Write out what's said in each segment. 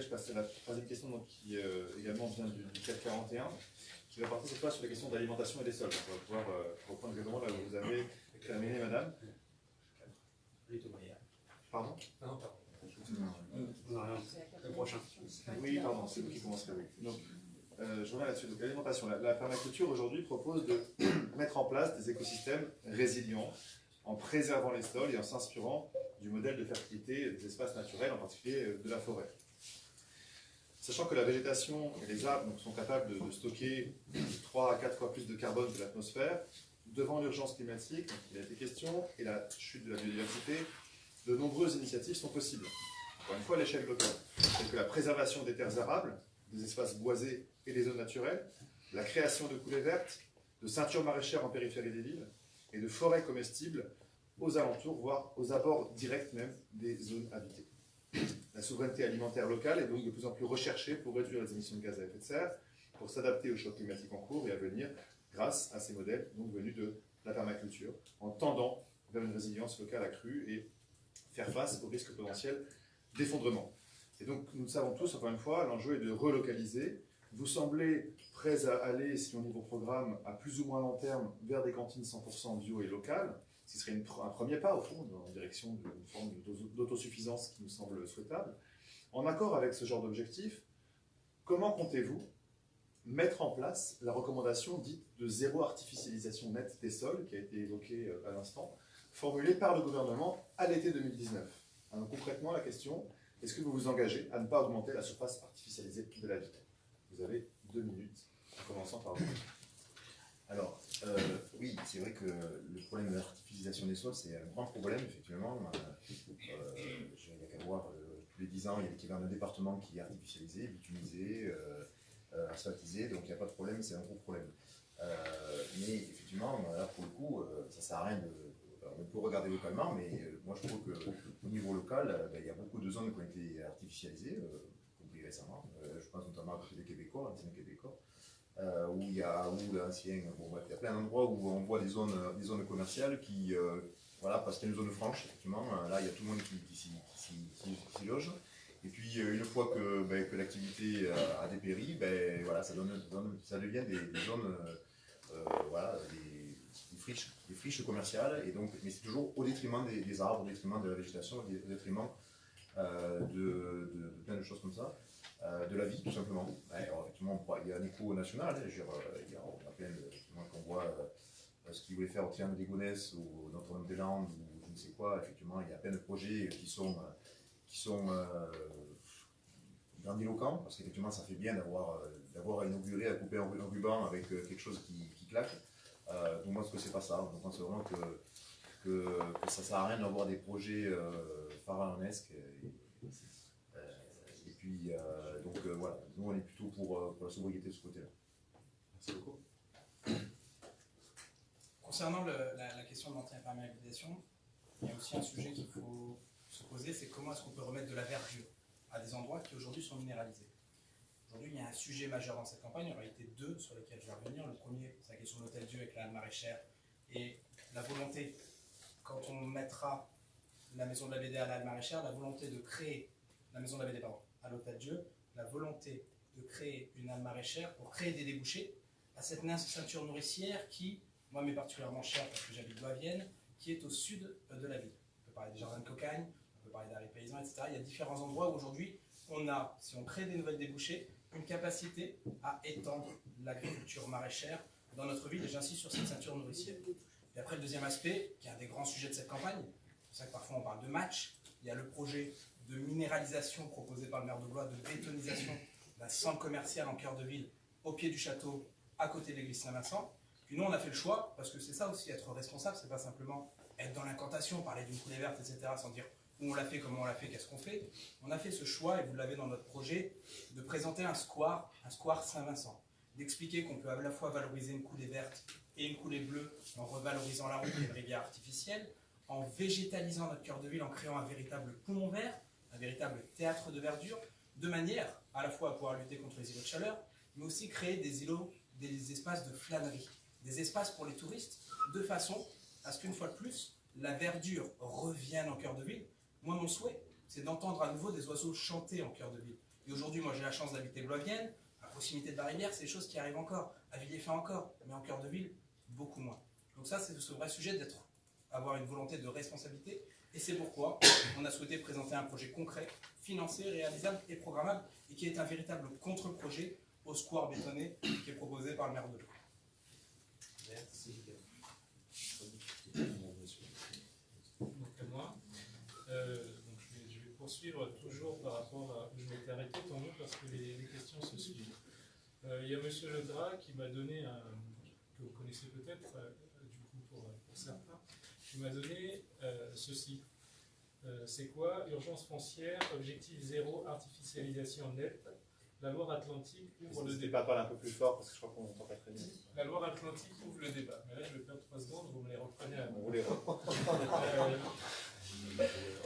Je passe à la troisième question donc, qui également vient du CAC 41, qui va porter cette fois sur les questions d'alimentation et des sols. On va pouvoir reprendre exactement là où vous avez terminé, madame. Pardon? Non, pardon. Le prochain. Oui, pardon, c'est vous qui commencerez. Oui. Donc, je reviens là-dessus. Donc, l'alimentation. La permaculture aujourd'hui propose de mettre en place des écosystèmes résilients en préservant les sols et en s'inspirant du modèle de fertilité des espaces naturels, en particulier de la forêt. Sachant que la végétation et les arbres donc, sont capables de stocker 3 à 4 fois plus de carbone que l'atmosphère, devant l'urgence climatique, donc il a été question, et la chute de la biodiversité, de nombreuses initiatives sont possibles. Encore une fois, à l'échelle locale, telles que la préservation des terres arables, des espaces boisés et des zones naturelles, la création de coulées vertes, de ceintures maraîchères en périphérie des villes, et de forêts comestibles aux alentours, voire aux abords directs même des zones habitées. La souveraineté alimentaire locale est donc de plus en plus recherchée pour réduire les émissions de gaz à effet de serre, pour s'adapter aux chocs climatiques en cours et à venir, grâce à ces modèles donc venus de la permaculture, en tendant vers une résilience locale accrue et faire face aux risques potentiels d'effondrement. Et donc, nous le savons tous, encore une fois, l'enjeu est de relocaliser. Vous semblez prêts à aller, si on y vos programmes, à plus ou moins long terme, vers des cantines 100% bio et locales, ce qui serait un premier pas, au fond, en direction d'une forme d'autosuffisance qui nous semble souhaitable. En accord avec ce genre d'objectif, comment comptez-vous mettre en place la recommandation dite de zéro artificialisation nette des sols, qui a été évoquée à l'instant, formulée par le gouvernement à l'été 2019. Alors, concrètement, la question, est-ce que vous vous engagez à ne pas augmenter la surface artificialisée de la ville? Vous avez 2 minutes, en commençant par vous. Alors, oui, c'est vrai que le problème de l'artificialisation des sols, c'est un grand problème, effectivement. Il n'y a qu'à voir, tous les 10 ans, il y a l'équivalent d'un département qui est artificialisé, bitumisé, asphaltisé, donc il n'y a pas de problème, c'est un gros problème. Mais effectivement, là, pour le coup, ça ne sert à rien de... On peut regarder localement, mais moi je trouve qu'au niveau local, il y a beaucoup de zones qui ont été artificialisées, compris récemment. Je pense notamment à côté des Québécois, l'ancien Québécois. Où il y a l'ancien, bon, il y a plein d'endroits où on voit des zones commerciales qui, voilà, parce qu'il y a une zone franche, effectivement, là il y a tout le monde qui s'y loge. Et puis une fois que l'activité a dépéri, voilà, ça devient des zones, voilà, des friches commerciales, et donc, mais c'est toujours au détriment des arbres, au détriment de la végétation, au détriment de plein de choses comme ça. De la vie, tout simplement. Alors, effectivement, il y a un écho national, il y a plein de... Quand on voit ce qu'ils voulaient faire au Triangle des Gonesse ou Notre-Dame-des-Landes ou je ne sais quoi, effectivement, il y a plein de projets qui sont grandiloquents, parce qu'effectivement, ça fait bien d'avoir inauguré, à couper un ruban avec quelque chose qui claque. Donc moi, ce que c'est pas ça. Je pense vraiment que ça sert à rien d'avoir des projets pharaonesques. Et puis, donc voilà, nous on est plutôt pour la sobriété de ce côté-là. Merci beaucoup. Concernant la question de l'anti-imperméabilisation, il y a aussi un sujet qu'il faut se poser, c'est comment est-ce qu'on peut remettre de la verdure à des endroits qui aujourd'hui sont minéralisés. Aujourd'hui, il y a un sujet majeur dans cette campagne, en réalité 2 sur lesquels je vais revenir. Le premier, c'est la question de l'Hôtel-Dieu avec la halle maraîchère et la volonté, quand on mettra la maison de la BD à la halle maraîchère, la volonté de créer, la maison de la BD, pardon, à l'Hôtel-Dieu, la volonté de créer une halle maraîchère pour créer des débouchés à cette ceinture nourricière qui, moi, m'est particulièrement chère parce que j'habite Douavienne, qui est au sud de la ville. On peut parler des jardins de cocagne, on peut parler d'arrêts paysans, etc. Il y a différents endroits où aujourd'hui, on a, si on crée des nouvelles débouchés, une capacité à étendre l'agriculture maraîchère dans notre ville, et j'insiste sur cette ceinture nourricière. Et après, le deuxième aspect, qui est un des grands sujets de cette campagne, c'est pour ça que parfois on parle de match, il y a le projet de minéralisation proposé par le maire de Blois, de bétonisation d'un centre commercial en cœur de ville, au pied du château, à côté de l'église Saint-Vincent. Puis nous, on a fait le choix, parce que c'est ça aussi, être responsable, c'est pas simplement être dans l'incantation, parler d'une coulée verte, etc., sans dire où on l'a fait, comment on l'a fait, qu'est-ce qu'on fait. On a fait ce choix, et vous l'avez dans notre projet, de présenter un square Saint-Vincent, d'expliquer qu'on peut à la fois valoriser une coulée verte et une coulée bleue en revalorisant la route et une rivière artificielle, en végétalisant notre cœur de ville, en créant un véritable poumon vert, un véritable théâtre de verdure, de manière à la fois à pouvoir lutter contre les îlots de chaleur, mais aussi créer des espaces de flânerie, des espaces pour les touristes, de façon à ce qu'une fois de plus, la verdure revienne en cœur de ville. Moi, mon souhait, c'est d'entendre à nouveau des oiseaux chanter en cœur de ville. Et aujourd'hui, moi j'ai la chance d'habiter Blois-Vienne, à proximité de la rivière, c'est des choses qui arrivent encore, à Villers-Fin encore, mais en cœur de ville, beaucoup moins. Donc ça, c'est ce vrai sujet avoir une volonté de responsabilité, et c'est pourquoi on a souhaité présenter un projet concret, financé, réalisable et programmable, et qui est un véritable contre-projet au square bétonné qui est proposé par le maire de Blois. Merci. Donc à moi. Donc je vais poursuivre toujours par rapport à où je m'étais arrêté, tant mieux parce que les questions se suivent. Il y a M. Ledra qui m'a donné, que vous connaissez peut-être, du coup pour certains, qui m'a donné ceci. C'est quoi? Urgence foncière, objectif zéro, artificialisation nette. La Loire-Atlantique ouvre le débat. Parle un peu plus fort parce que je crois qu'on n'entend pas très bien. La Loire-Atlantique ouvre le débat. Mais là, je vais perdre 3 secondes, vous me les reprenez à On vous les reprend.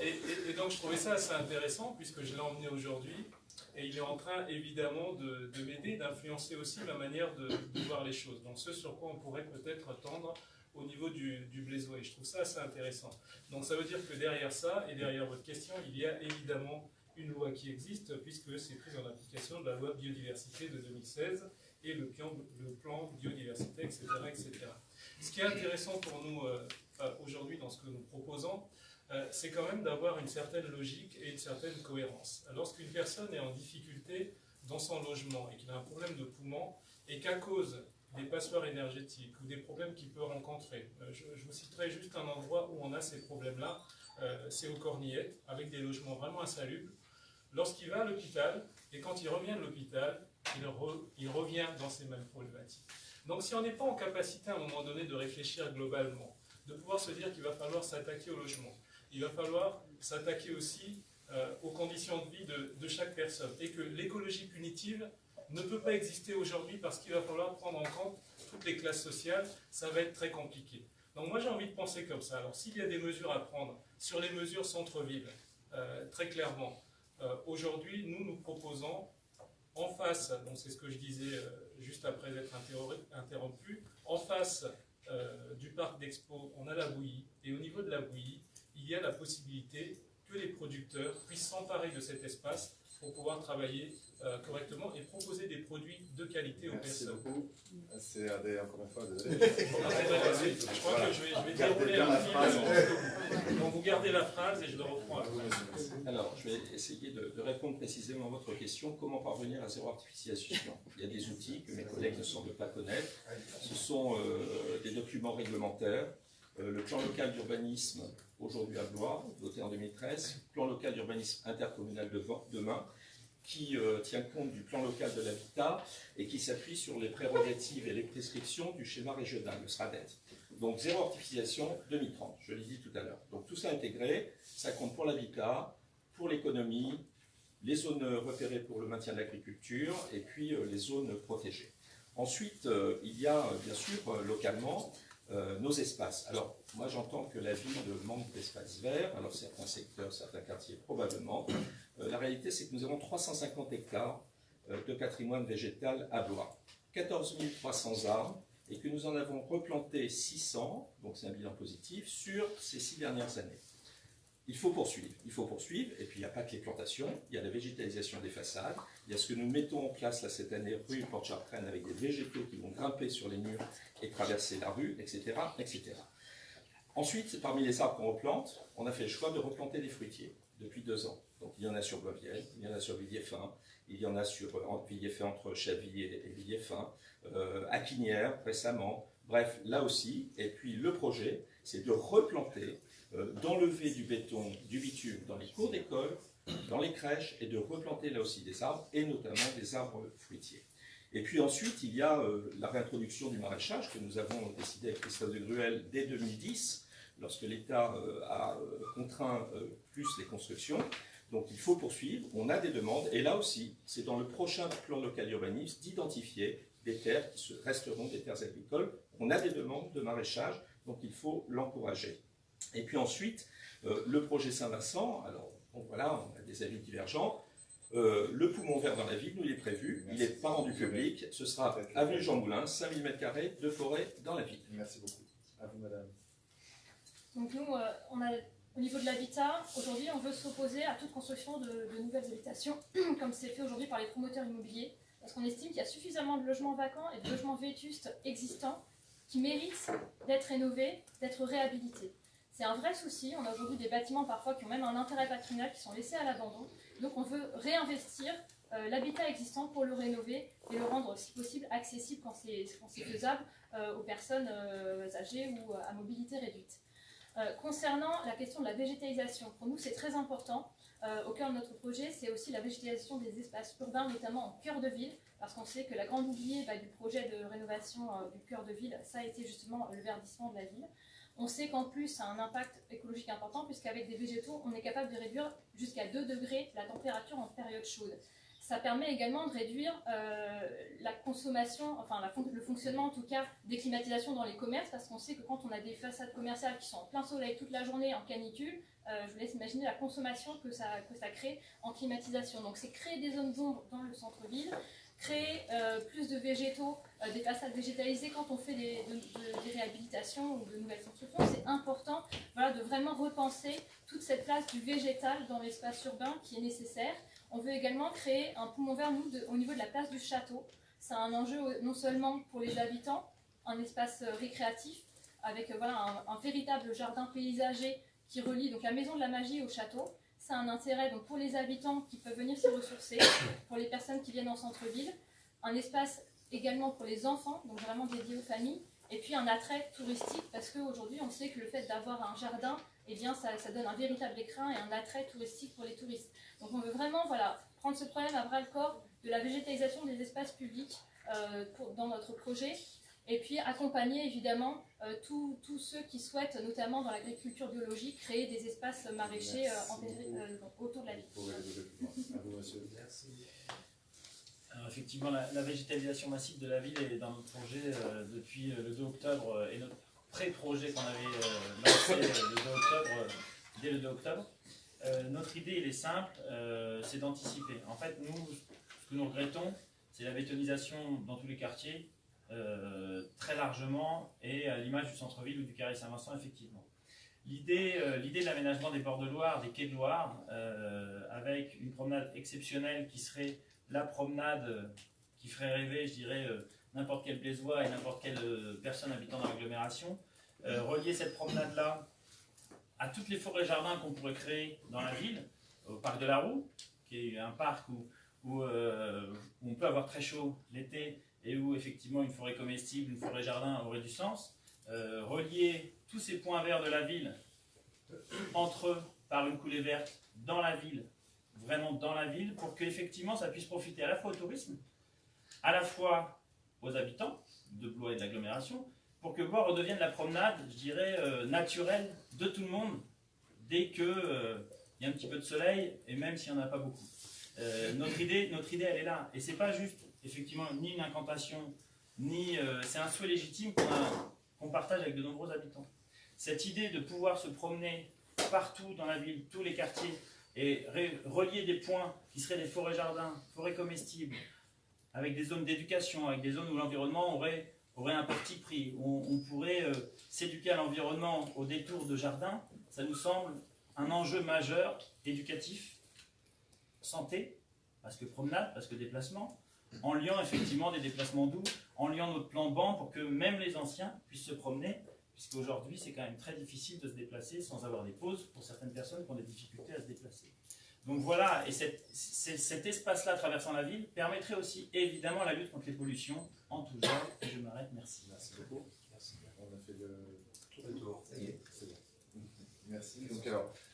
Et donc, je trouvais ça assez intéressant puisque je l'ai emmené aujourd'hui. Et il est en train, évidemment, de m'aider, d'influencer aussi ma manière de voir les choses. Donc, ce sur quoi on pourrait peut-être tendre au niveau du Blaisois. Et je trouve ça assez intéressant. Donc, ça veut dire que derrière ça, et derrière votre question, il y a évidemment une loi qui existe, puisque c'est pris en application de la loi biodiversité de 2016 et le plan biodiversité, etc., etc. Ce qui est intéressant pour nous aujourd'hui dans ce que nous proposons, c'est quand même d'avoir une certaine logique et une certaine cohérence. Lorsqu'une personne est en difficulté dans son logement et qu'il a un problème de poumon et qu'à cause des passoires énergétiques ou des problèmes qu'il peut rencontrer, je vous citerai juste un endroit où on a ces problèmes-là, c'est aux Cornillettes, avec des logements vraiment insalubres. Lorsqu'il va à l'hôpital, et quand il revient de l'hôpital, il revient dans ces mêmes problématiques. Donc si on n'est pas en capacité à un moment donné de réfléchir globalement, de pouvoir se dire qu'il va falloir s'attaquer au logement, il va falloir s'attaquer aussi aux conditions de vie de chaque personne, et que l'écologie punitive ne peut pas exister aujourd'hui parce qu'il va falloir prendre en compte toutes les classes sociales, ça va être très compliqué. Donc moi j'ai envie de penser comme ça. Alors s'il y a des mesures à prendre sur les mesures centre-ville, très clairement, aujourd'hui, nous proposons en face, donc c'est ce que je disais juste après être interrompu, en face du parc d'Expo, on a la bouillie, et au niveau de la bouillie, il y a la possibilité que les producteurs puissent s'emparer de cet espace pour pouvoir travailler correctement et proposer des produits de qualité aux personnes. Merci beaucoup. C'est encore une fois, désolé. Je crois que je vais dérouler un fil. Donc vous gardez la phrase et je le reprends à vous. Alors, je vais essayer de répondre précisément à votre question. Comment parvenir à zéro artificialisation? Il y a des outils que mes collègues ne semblent pas connaître. Ce sont des documents réglementaires. Le plan local d'urbanisme, aujourd'hui à Blois, voté en 2013. Plan local d'urbanisme intercommunal demain, qui tient compte du plan local de l'habitat et qui s'appuie sur les prérogatives et les prescriptions du schéma régional, le SRADET. Donc zéro artificialisation 2030, je l'ai dit tout à l'heure. Donc tout ça intégré, ça compte pour l'habitat, pour l'économie, les zones repérées pour le maintien de l'agriculture et puis les zones protégées. Ensuite, il y a bien sûr localement nos espaces. Alors moi j'entends que la ville manque d'espaces verts, alors certains secteurs, certains quartiers probablement. La réalité c'est que nous avons 350 hectares de patrimoine végétal à Blois, 14 300 arbres, et que nous en avons replanté 600, donc c'est un bilan positif, sur ces 6 dernières années. Il faut poursuivre, et puis il n'y a pas que les plantations, il y a la végétalisation des façades, il y a ce que nous mettons en place là, cette année, rue Porte-Chartraine, avec des végétaux qui vont grimper sur les murs et traverser la rue, etc., etc. Ensuite, parmi les arbres qu'on replante, on a fait le choix de replanter des fruitiers depuis 2 ans. Donc il y en a sur Blois-Vienne, il y en a sur Villers-Fin, il y en a sur Villers-Fin entre Chaville et Villers-Fin, à Quinières récemment, bref, là aussi. Et puis le projet, c'est de replanter, d'enlever du béton, du bitume dans les cours d'école, dans les crèches, et de replanter là aussi des arbres, et notamment des arbres fruitiers. Et puis ensuite, il y a la réintroduction du maraîchage que nous avons décidé avec Christophe de Gruel dès 2010, lorsque l'État a contraint plus les constructions. Donc il faut poursuivre, on a des demandes, et là aussi, c'est dans le prochain plan local d'urbanisme d'identifier des terres qui resteront des terres agricoles. On a des demandes de maraîchage, donc il faut l'encourager. Et puis ensuite, le projet Saint-Vincent, alors bon, voilà, on a des avis divergents. Le poumon vert dans la ville, nous il est prévu, il n'est pas rendu public, ce sera avenue Jean Moulin, 5000 m² de forêt dans la ville. Merci beaucoup. À vous, madame. Donc nous, on a Au niveau de l'habitat, aujourd'hui, on veut s'opposer à toute construction de nouvelles habitations, comme c'est fait aujourd'hui par les promoteurs immobiliers, parce qu'on estime qu'il y a suffisamment de logements vacants et de logements vétustes existants qui méritent d'être rénovés, d'être réhabilités. C'est un vrai souci. On a aujourd'hui des bâtiments parfois qui ont même un intérêt patrimonial qui sont laissés à l'abandon. Donc on veut réinvestir l'habitat existant pour le rénover et le rendre, si possible, accessible quand c'est faisable aux personnes âgées ou à mobilité réduite. Concernant la question de la végétalisation, pour nous c'est très important. Au cœur de notre projet, c'est aussi la végétalisation des espaces urbains, notamment en cœur de ville, parce qu'on sait que la grande oubliée du projet de rénovation du cœur de ville, ça a été justement le verdissement de la ville. On sait qu'en plus, ça a un impact écologique important, puisqu'avec des végétaux, on est capable de réduire jusqu'à 2 degrés la température en période chaude. Ça permet également de réduire la consommation, enfin le fonctionnement en tout cas des climatisations dans les commerces, parce qu'on sait que quand on a des façades commerciales qui sont en plein soleil toute la journée en canicule, je vous laisse imaginer la consommation que ça crée en climatisation. Donc c'est créer des zones d'ombre dans le centre-ville, créer plus de végétaux, des façades végétalisées quand on fait des réhabilitations ou de nouvelles constructions. C'est important, voilà, de vraiment repenser toute cette place du végétal dans l'espace urbain qui est nécessaire. On veut également créer un poumon vert au niveau de la place du château. C'est un enjeu non seulement pour les habitants, un espace récréatif avec voilà, un véritable jardin paysager qui relie donc la maison de la magie au château. C'est un intérêt donc, pour les habitants qui peuvent venir s'y ressourcer, pour les personnes qui viennent en centre-ville, un espace également pour les enfants, donc vraiment dédié aux familles, et puis un attrait touristique parce qu'aujourd'hui on sait que le fait d'avoir un jardin, eh bien, ça donne un véritable écrin et un attrait touristique pour les touristes. Donc on veut vraiment voilà, prendre ce problème à bras-le-corps de la végétalisation des espaces publics dans notre projet, et puis accompagner évidemment tous ceux qui souhaitent, notamment dans l'agriculture biologique, créer des espaces maraîchers autour de la ville. Merci. Alors effectivement, la végétalisation massive de la ville est dans notre projet depuis le 2 octobre et notre pré-projet qu'on avait lancé le 2 octobre, dès le 2 octobre. Notre idée, elle est simple, c'est d'anticiper. En fait, nous, ce que nous regrettons, c'est la bétonisation dans tous les quartiers, très largement, et à l'image du centre-ville ou du Carré Saint-Vincent, effectivement. L'idée de l'aménagement des bords de Loire, des quais de Loire, avec une promenade exceptionnelle qui serait la promenade qui ferait rêver, je dirais, n'importe quel Blésois et n'importe quelle personne habitant dans l'agglomération, relier cette promenade-là à toutes les forêts-jardins qu'on pourrait créer dans la ville, au parc de la Roue, qui est un parc où on peut avoir très chaud l'été et où effectivement une forêt comestible, une forêt-jardin aurait du sens. Relier tous ces points verts de la ville entre eux par une coulée verte dans la ville, vraiment dans la ville, pour qu'effectivement ça puisse profiter à la fois au tourisme, à la fois aux habitants de Blois et de l'agglomération, pour que Blois redevienne la promenade, je dirais, naturelle de tout le monde, dès qu'il y a un petit peu de soleil, et même s'il n'y en a pas beaucoup. Notre idée, elle est là. Et c'est pas juste, effectivement, ni une incantation, ni... c'est un souhait légitime qu'on partage avec de nombreux habitants. Cette idée de pouvoir se promener partout dans la ville, tous les quartiers, et relier des points qui seraient des forêts-jardins, forêts comestibles, avec des zones d'éducation, avec des zones où l'environnement aurait un petit prix, où on pourrait s'éduquer à l'environnement au détour de jardins, ça nous semble un enjeu majeur, éducatif, santé, parce que promenade, parce que déplacement, en liant effectivement des déplacements doux, en liant notre plan banc pour que même les anciens puissent se promener, puisqu'aujourd'hui c'est quand même très difficile de se déplacer sans avoir des pauses pour certaines personnes qui ont des difficultés à se déplacer. Donc voilà, et cet espace-là traversant la ville permettrait aussi évidemment la lutte contre les pollutions en tout genre. Et je m'arrête, merci. Merci beaucoup.